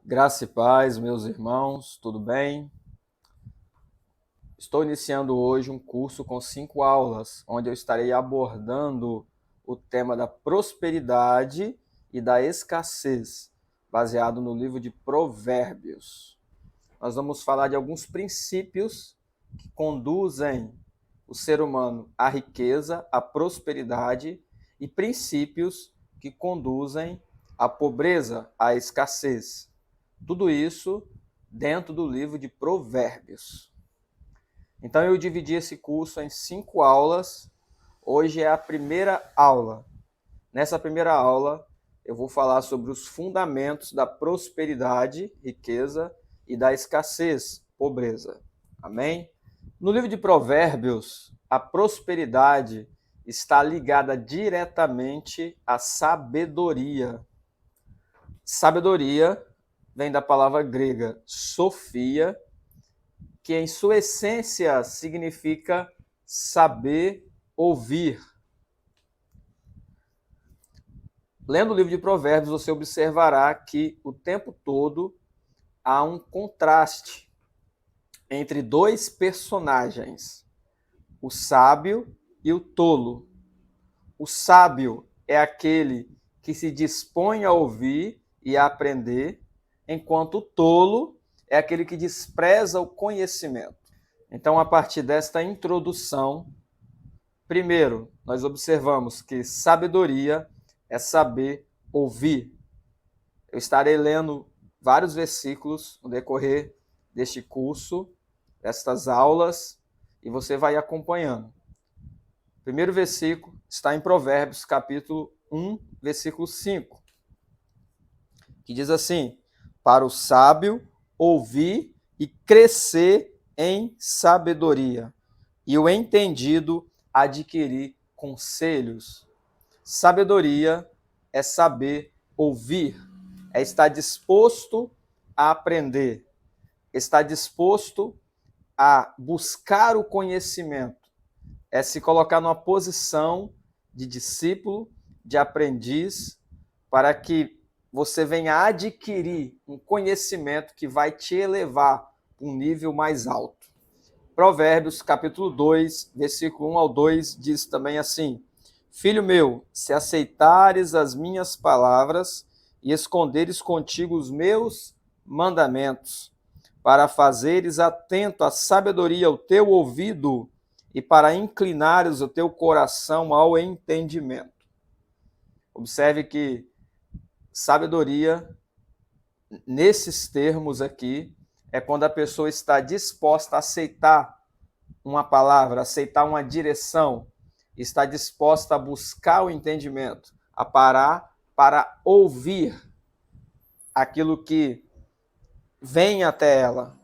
Graça e paz, meus irmãos, tudo bem? Estou iniciando hoje um curso com 5 aulas, onde eu estarei abordando o tema da prosperidade e da escassez, baseado no livro de Provérbios. Nós vamos falar de alguns princípios que conduzem o ser humano à riqueza, à prosperidade, e princípios que conduzem à pobreza, à escassez. Tudo isso dentro do livro de Provérbios. Então eu dividi esse curso em 5 aulas. Hoje é a primeira aula. Nessa primeira aula eu vou falar sobre os fundamentos da prosperidade, riqueza, e da escassez, pobreza. Amém? No livro de Provérbios, a prosperidade está ligada diretamente à sabedoria. Sabedoria vem da palavra grega sofia, que em sua essência significa saber ouvir. Lendo o livro de Provérbios, você observará que o tempo todo há um contraste entre dois personagens, o sábio e o tolo. O sábio é aquele que se dispõe a ouvir e a aprender, enquanto o tolo é aquele que despreza o conhecimento. Então, a partir desta introdução, primeiro, nós observamos que sabedoria é saber ouvir. Eu estarei lendo vários versículos no decorrer deste curso, destas aulas, e você vai acompanhando. O primeiro versículo está em Provérbios, capítulo 1, versículo 5, que diz assim: para o sábio ouvir e crescer em sabedoria, e o entendido adquirir conselhos. Sabedoria é saber ouvir, é estar disposto a aprender, estar disposto a buscar o conhecimento, é se colocar numa posição de discípulo, de aprendiz, para que você venha adquirir um conhecimento que vai te elevar a um nível mais alto. Provérbios, capítulo 2, versículo 1 ao 2, diz também assim: filho meu, se aceitares as minhas palavras e esconderes contigo os meus mandamentos, para fazeres atento à sabedoria o teu ouvido e para inclinares o teu coração ao entendimento. Observe que sabedoria, nesses termos aqui, é quando a pessoa está disposta a aceitar uma palavra, aceitar uma direção, está disposta a buscar o entendimento, a parar para ouvir aquilo que vem até ela.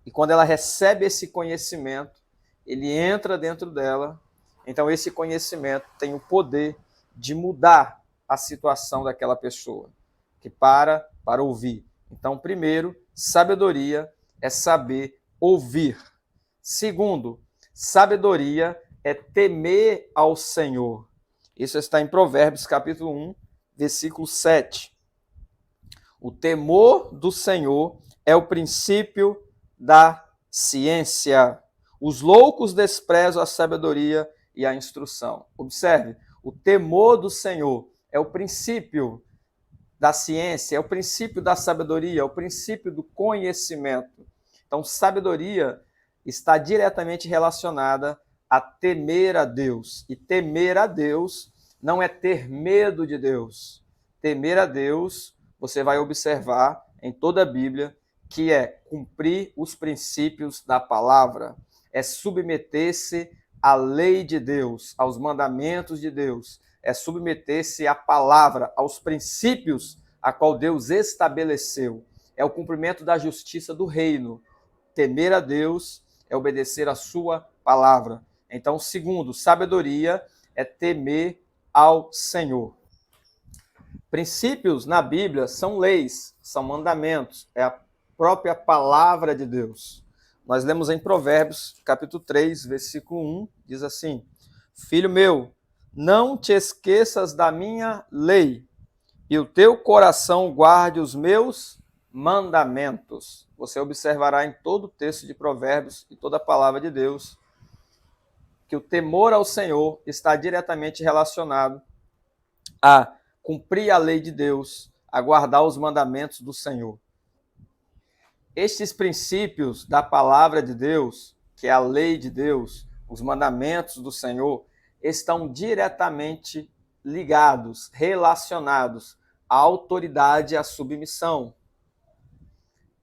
E quando ela recebe esse conhecimento, ele entra dentro dela, então esse conhecimento tem o poder de mudar a situação daquela pessoa, que para ouvir. Então, primeiro, sabedoria é saber ouvir. Segundo, sabedoria é temer ao Senhor. Isso está em Provérbios, capítulo 1, versículo 7. O temor do Senhor é o princípio da ciência. Os loucos desprezam a sabedoria e a instrução. Observe, o temor do Senhor é o princípio da ciência, é o princípio da sabedoria, é o princípio do conhecimento. Então, sabedoria está diretamente relacionada a temer a Deus. E temer a Deus não é ter medo de Deus. Temer a Deus, você vai observar em toda a Bíblia, que é cumprir os princípios da palavra, é submeter-se à lei de Deus, aos mandamentos de Deus, é submeter-se à palavra, aos princípios a qual Deus estabeleceu. É o cumprimento da justiça do reino. Temer a Deus é obedecer a sua palavra. Então, segundo, sabedoria é temer ao Senhor. Princípios na Bíblia são leis, são mandamentos, é a própria palavra de Deus. Nós lemos em Provérbios, capítulo 3, versículo 1, diz assim: filho meu, não te esqueças da minha lei, e o teu coração guarde os meus mandamentos. Você observará em todo o texto de Provérbios e toda a palavra de Deus que o temor ao Senhor está diretamente relacionado a cumprir a lei de Deus, a guardar os mandamentos do Senhor. Estes princípios da palavra de Deus, que é a lei de Deus, os mandamentos do Senhor, estão diretamente ligados, relacionados à autoridade e à submissão.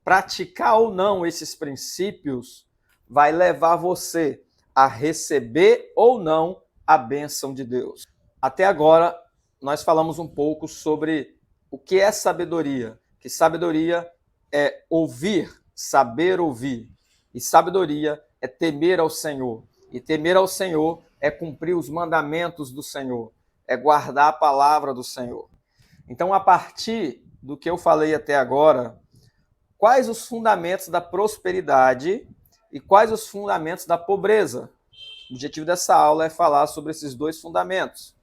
Praticar ou não esses princípios vai levar você a receber ou não a bênção de Deus. Até agora, nós falamos um pouco sobre o que é sabedoria. Que sabedoria é ouvir, saber ouvir. E sabedoria é temer ao Senhor. E temer ao Senhor é cumprir os mandamentos do Senhor, é guardar a palavra do Senhor. Então, a partir do que eu falei até agora, quais os fundamentos da prosperidade e quais os fundamentos da pobreza? O objetivo dessa aula é falar sobre esses dois fundamentos.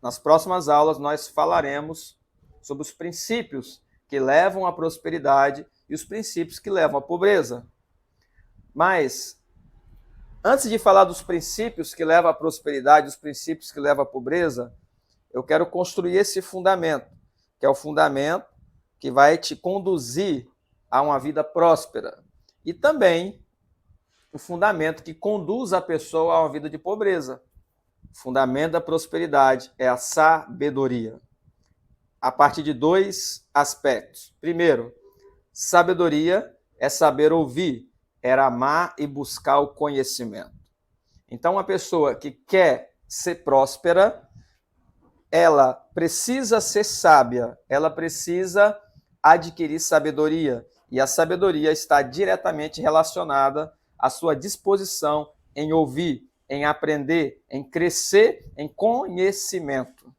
Nas próximas aulas, nós falaremos sobre os princípios que levam à prosperidade e os princípios que levam à pobreza. Mas, antes de falar dos princípios que levam à prosperidade, os princípios que levam à pobreza, eu quero construir esse fundamento, que é o fundamento que vai te conduzir a uma vida próspera. E também o fundamento que conduz a pessoa a uma vida de pobreza. O fundamento da prosperidade é a sabedoria. A partir de dois aspectos. Primeiro, sabedoria é saber ouvir, é amar e buscar o conhecimento. Então, uma pessoa que quer ser próspera, ela precisa ser sábia, ela precisa adquirir sabedoria. E a sabedoria está diretamente relacionada à sua disposição em ouvir, em aprender, em crescer em conhecimento.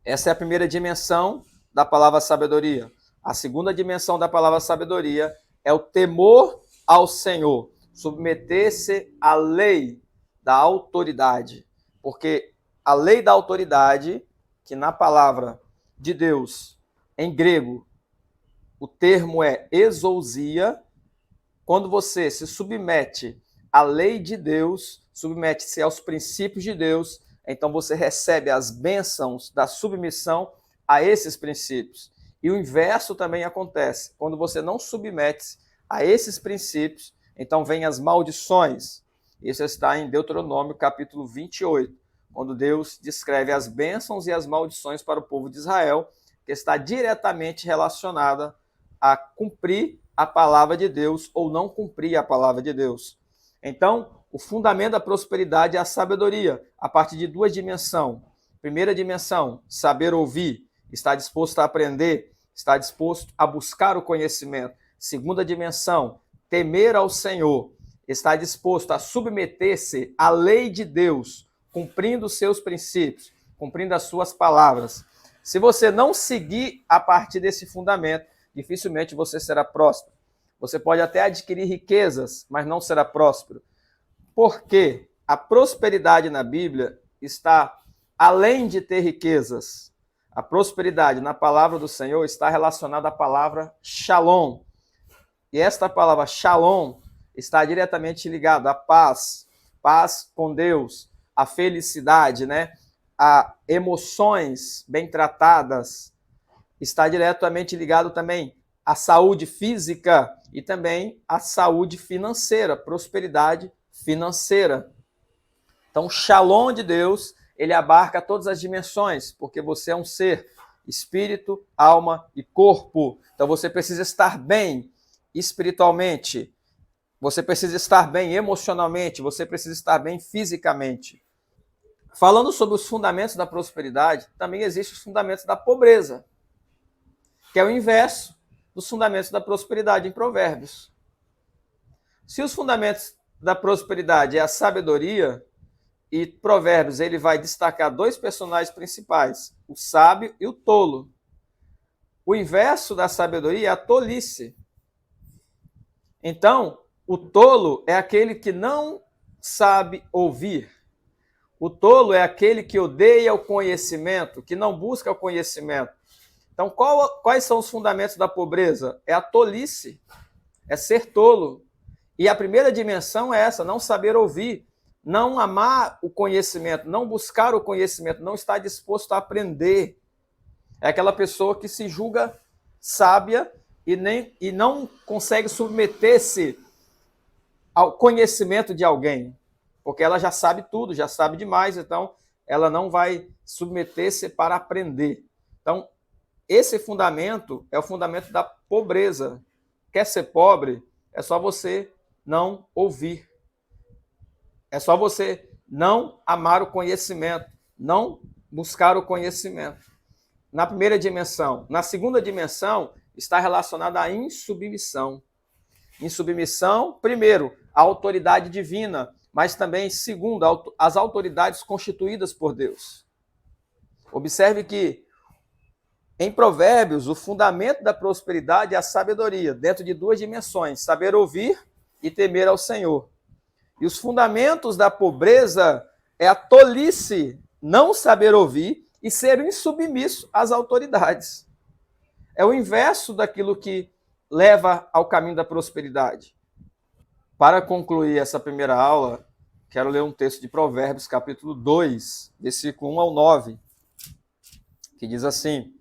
Essa é a primeira dimensão da palavra sabedoria. A segunda dimensão da palavra sabedoria é o temor ao Senhor, submeter-se à lei da autoridade. Porque a lei da autoridade, que na palavra de Deus, em grego, o termo é exousia. Quando você se submete à lei de Deus, submete-se aos princípios de Deus, então você recebe as bênçãos da submissão a esses princípios. E o inverso também acontece. Quando você não submete-se a esses princípios, então vem as maldições. Isso está em Deuteronômio capítulo 28, quando Deus descreve as bênçãos e as maldições para o povo de Israel, que está diretamente relacionada a cumprir a palavra de Deus ou não cumprir a palavra de Deus. Então, o fundamento da prosperidade é a sabedoria, a partir de duas dimensões. Primeira dimensão, saber ouvir, estar disposto a aprender, estar disposto a buscar o conhecimento. Segunda dimensão, temer ao Senhor, estar disposto a submeter-se à lei de Deus, cumprindo os seus princípios, cumprindo as suas palavras. Se você não seguir a partir desse fundamento, dificilmente você será próspero. Você pode até adquirir riquezas, mas não será próspero. Porque a prosperidade na Bíblia está além de ter riquezas. A prosperidade na palavra do Senhor está relacionada à palavra shalom. E esta palavra shalom está diretamente ligada à paz, paz com Deus, à felicidade, né? A emoções bem tratadas. Está diretamente ligado também à saúde física e também à saúde financeira, prosperidade financeira. Então, o shalom de Deus, ele abarca todas as dimensões, porque você é um ser, espírito, alma e corpo. Então, você precisa estar bem espiritualmente, você precisa estar bem emocionalmente, você precisa estar bem fisicamente. Falando sobre os fundamentos da prosperidade, também existem os fundamentos da pobreza, que é o inverso dos fundamentos da prosperidade em Provérbios. Se os fundamentos da prosperidade é a sabedoria, e Provérbios ele vai destacar dois personagens principais, o sábio e o tolo. O inverso da sabedoria é a tolice. Então, o tolo é aquele que não sabe ouvir. O tolo é aquele que odeia o conhecimento, que não busca o conhecimento. Então, quais são os fundamentos da pobreza? É a tolice, é ser tolo. E a primeira dimensão é essa, não saber ouvir, não amar o conhecimento, não buscar o conhecimento, não estar disposto a aprender. É aquela pessoa que se julga sábia e não consegue submeter-se ao conhecimento de alguém, porque ela já sabe tudo, já sabe demais, então ela não vai submeter-se para aprender. Então, esse fundamento é o fundamento da pobreza. Quer ser pobre? É só você não ouvir. É só você não amar o conhecimento, não buscar o conhecimento. Na primeira dimensão. Na segunda dimensão, está relacionada à insubmissão. Insubmissão, primeiro, à autoridade divina, mas também, segundo, às autoridades constituídas por Deus. Observe que, em Provérbios, o fundamento da prosperidade é a sabedoria, dentro de duas dimensões, saber ouvir e temer ao Senhor. E os fundamentos da pobreza é a tolice, não saber ouvir e ser insubmisso às autoridades. É o inverso daquilo que leva ao caminho da prosperidade. Para concluir essa primeira aula, quero ler um texto de Provérbios, capítulo 2, versículo 1 ao 9, que diz assim: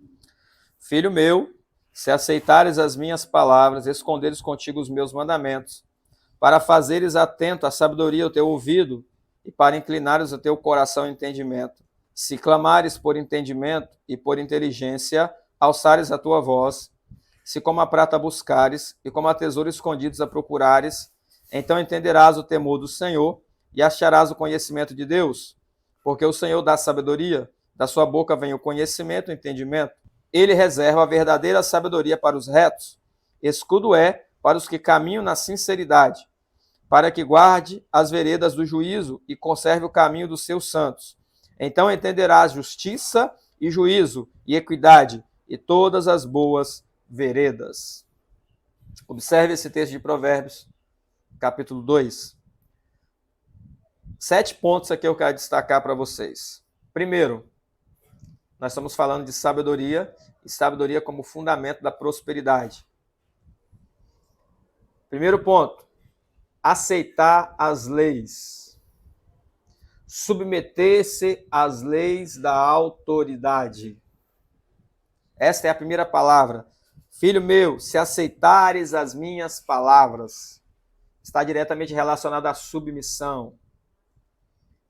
Filho meu, se aceitares as minhas palavras, esconderes contigo os meus mandamentos, para fazeres atento à sabedoria o teu ouvido, e para inclinares o teu coração ao entendimento, se clamares por entendimento e por inteligência, alçares a tua voz, se como a prata buscares, e como a tesouro escondidos a procurares, então entenderás o temor do Senhor, e acharás o conhecimento de Deus, porque o Senhor dá sabedoria, da sua boca vem o conhecimento, o entendimento. Ele reserva a verdadeira sabedoria para os retos, escudo é para os que caminham na sinceridade, para que guarde as veredas do juízo e conserve o caminho dos seus santos. Então entenderás justiça e juízo e equidade e todas as boas veredas. Observe esse texto de Provérbios, capítulo 2. 7 pontos aqui eu quero destacar para vocês. Primeiro, nós estamos falando de sabedoria, e sabedoria como fundamento da prosperidade. Primeiro ponto, aceitar as leis. Submeter-se às leis da autoridade. Esta é a primeira palavra. Filho meu, se aceitares as minhas palavras, está diretamente relacionado à submissão.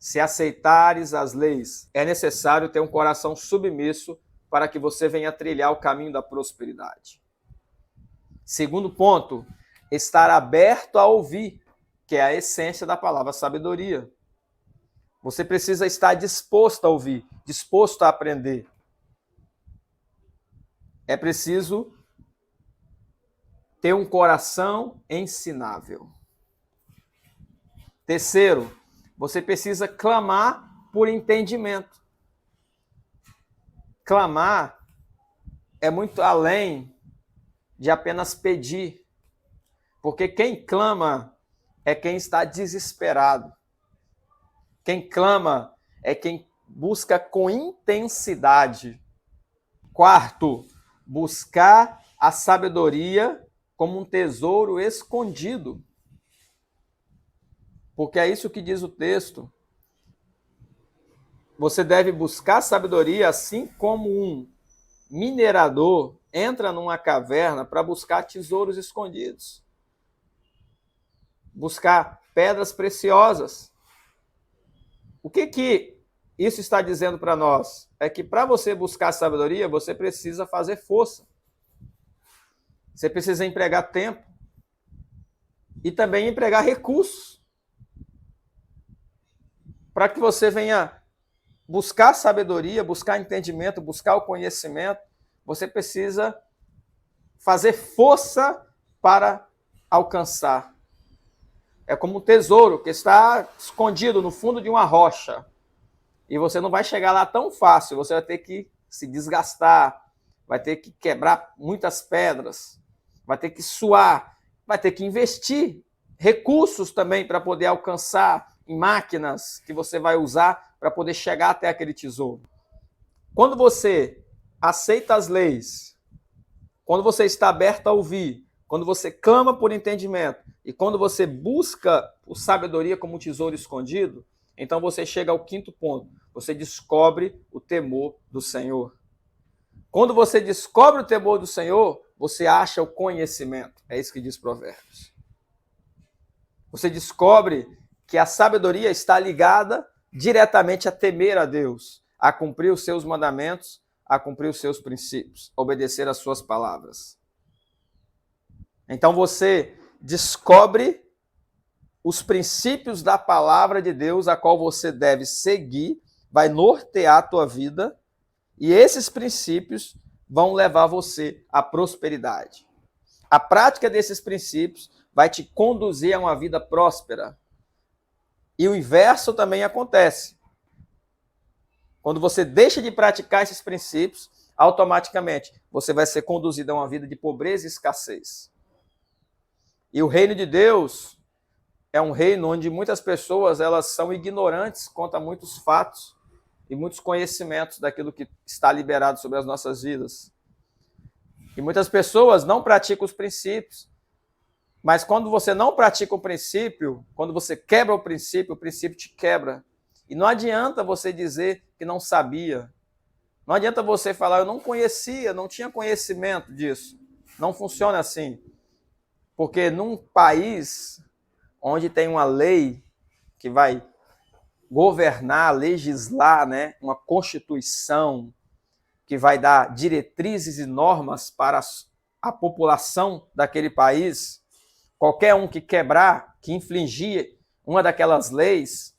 Se aceitares as leis, é necessário ter um coração submisso para que você venha trilhar o caminho da prosperidade. Segundo ponto, estar aberto a ouvir, que é a essência da palavra sabedoria. Você precisa estar disposto a ouvir, disposto a aprender. É preciso ter um coração ensinável. Terceiro, você precisa clamar por entendimento. Clamar é muito além de apenas pedir, porque quem clama é quem está desesperado. Quem clama é quem busca com intensidade. Quarto, buscar a sabedoria como um tesouro escondido. Porque é isso que diz o texto. Você deve buscar sabedoria assim como um minerador entra numa caverna para buscar tesouros escondidos. Buscar pedras preciosas. O que isso está dizendo para nós? É que para você buscar sabedoria, você precisa fazer força. Você precisa empregar tempo. E também empregar recursos. Para que você venha buscar sabedoria, buscar entendimento, buscar o conhecimento, você precisa fazer força para alcançar. É como um tesouro que está escondido no fundo de uma rocha. E você não vai chegar lá tão fácil, você vai ter que se desgastar, vai ter que quebrar muitas pedras, vai ter que suar, vai ter que investir recursos também para poder alcançar em máquinas que você vai usar para poder chegar até aquele tesouro. Quando você aceita as leis, quando você está aberto a ouvir, quando você clama por entendimento e quando você busca a sabedoria como um tesouro escondido, então você chega ao quinto ponto. Você descobre o temor do Senhor. Quando você descobre o temor do Senhor, você acha o conhecimento. É isso que diz Provérbios. Você descobre que a sabedoria está ligada diretamente a temer a Deus, a cumprir os seus mandamentos, a cumprir os seus princípios, a obedecer às suas palavras. Então você descobre os princípios da palavra de Deus, a qual você deve seguir, vai nortear a tua vida, e esses princípios vão levar você à prosperidade. A prática desses princípios vai te conduzir a uma vida próspera. E o inverso também acontece. Quando você deixa de praticar esses princípios, automaticamente você vai ser conduzido a uma vida de pobreza e escassez. E o reino de Deus é um reino onde muitas pessoas elas são ignorantes quanto a muitos fatos e muitos conhecimentos daquilo que está liberado sobre as nossas vidas. E muitas pessoas não praticam os princípios. Mas quando você não pratica o princípio, quando você quebra o princípio te quebra. E não adianta você dizer que não sabia. Não adianta você falar, eu não conhecia, não tinha conhecimento disso. Não funciona assim. Porque num país onde tem uma lei que vai governar, legislar, né, uma constituição que vai dar diretrizes e normas para a população daquele país, qualquer um que quebrar, que infringir uma daquelas leis,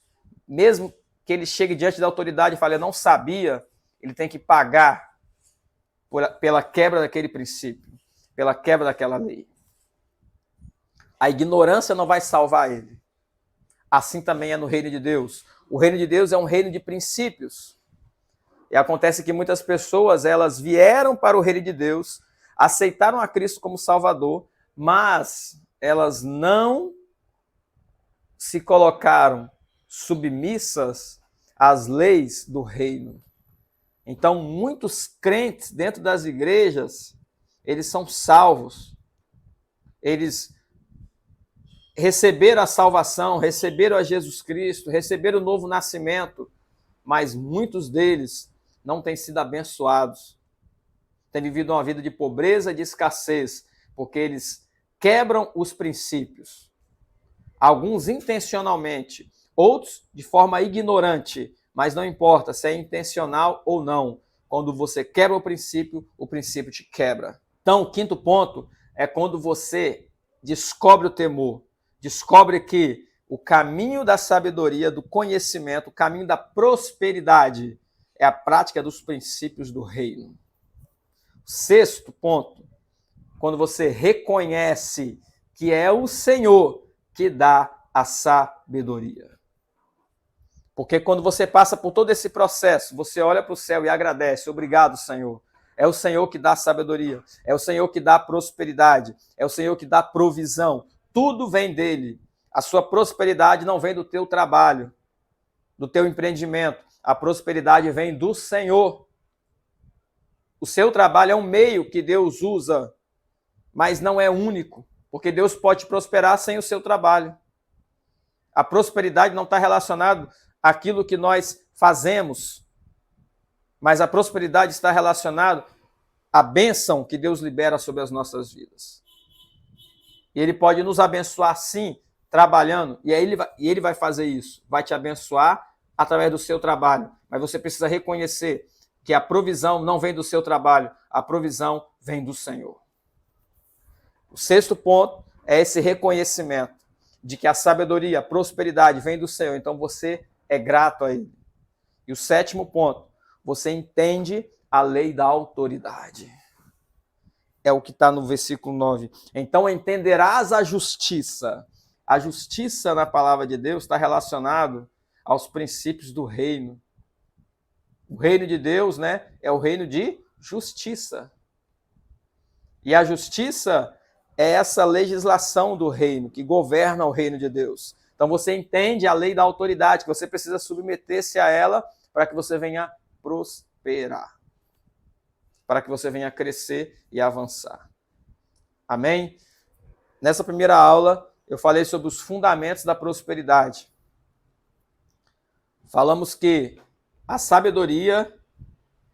mesmo que ele chegue diante da autoridade e fale, eu não sabia, ele tem que pagar pela quebra daquele princípio, pela quebra daquela lei. A ignorância não vai salvar ele. Assim também é no reino de Deus. O reino de Deus é um reino de princípios. E acontece que muitas pessoas, elas vieram para o reino de Deus, aceitaram a Cristo como Salvador, mas elas não se colocaram submissas às leis do reino. Então, muitos crentes dentro das igrejas, eles são salvos. Eles receberam a salvação, receberam a Jesus Cristo, receberam o novo nascimento, mas muitos deles não têm sido abençoados. Têm vivido uma vida de pobreza e de escassez, porque eles quebram os princípios. Alguns intencionalmente, outros de forma ignorante, mas não importa se é intencional ou não. Quando você quebra o princípio te quebra. Então, o quinto ponto é quando você descobre o temor, descobre que o caminho da sabedoria, do conhecimento, o caminho da prosperidade é a prática dos princípios do reino. Sexto ponto, quando você reconhece que é o Senhor que dá a sabedoria. Porque quando você passa por todo esse processo, você olha para o céu e agradece, obrigado, Senhor. É o Senhor que dá sabedoria, é o Senhor que dá prosperidade, é o Senhor que dá provisão. Tudo vem dele. A sua prosperidade não vem do teu trabalho, do teu empreendimento. A prosperidade vem do Senhor. O seu trabalho é um meio que Deus usa, mas não é único, porque Deus pode prosperar sem o seu trabalho. A prosperidade não está relacionada àquilo que nós fazemos, mas a prosperidade está relacionada à bênção que Deus libera sobre as nossas vidas. E Ele pode nos abençoar, sim, trabalhando, e aí ele vai fazer isso, vai te abençoar através do seu trabalho, mas você precisa reconhecer que a provisão não vem do seu trabalho, a provisão vem do Senhor. O sexto ponto é esse reconhecimento de que a sabedoria, a prosperidade vem do Senhor, então você é grato a Ele. E o sétimo ponto, você entende a lei da autoridade. É o que está no versículo 9. Então entenderás a justiça. A justiça na palavra de Deus está relacionado aos princípios do reino. O reino de Deus, né, é o reino de justiça. E a justiça é essa legislação do reino, que governa o reino de Deus. Então você entende a lei da autoridade, que você precisa submeter-se a ela para que você venha prosperar. para que você venha crescer e avançar. Amém? Nessa primeira aula, eu falei sobre os fundamentos da prosperidade. Falamos que a sabedoria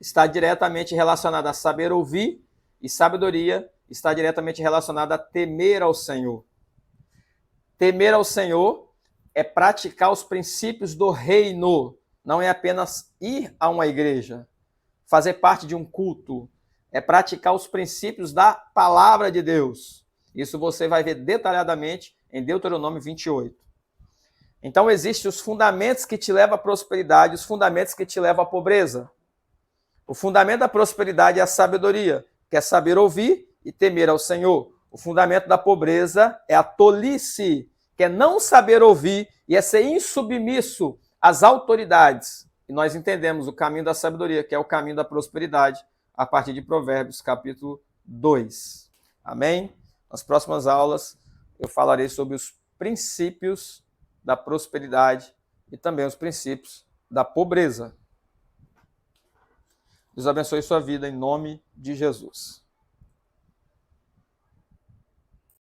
está diretamente relacionada a saber ouvir e sabedoria está diretamente relacionada a temer ao Senhor. Temer ao Senhor é praticar os princípios do reino, não é apenas ir a uma igreja, fazer parte de um culto, é praticar os princípios da palavra de Deus. Isso você vai ver detalhadamente em Deuteronômio 28. Então, existem os fundamentos que te levam à prosperidade, os fundamentos que te levam à pobreza. O fundamento da prosperidade é a sabedoria, que é saber ouvir e temer ao Senhor. O fundamento da pobreza é a tolice, que é não saber ouvir e é ser insubmisso às autoridades. E nós entendemos o caminho da sabedoria, que é o caminho da prosperidade, a partir de Provérbios, capítulo 2. Amém? Nas próximas aulas, eu falarei sobre os princípios da prosperidade e também os princípios da pobreza. Deus abençoe sua vida em nome de Jesus.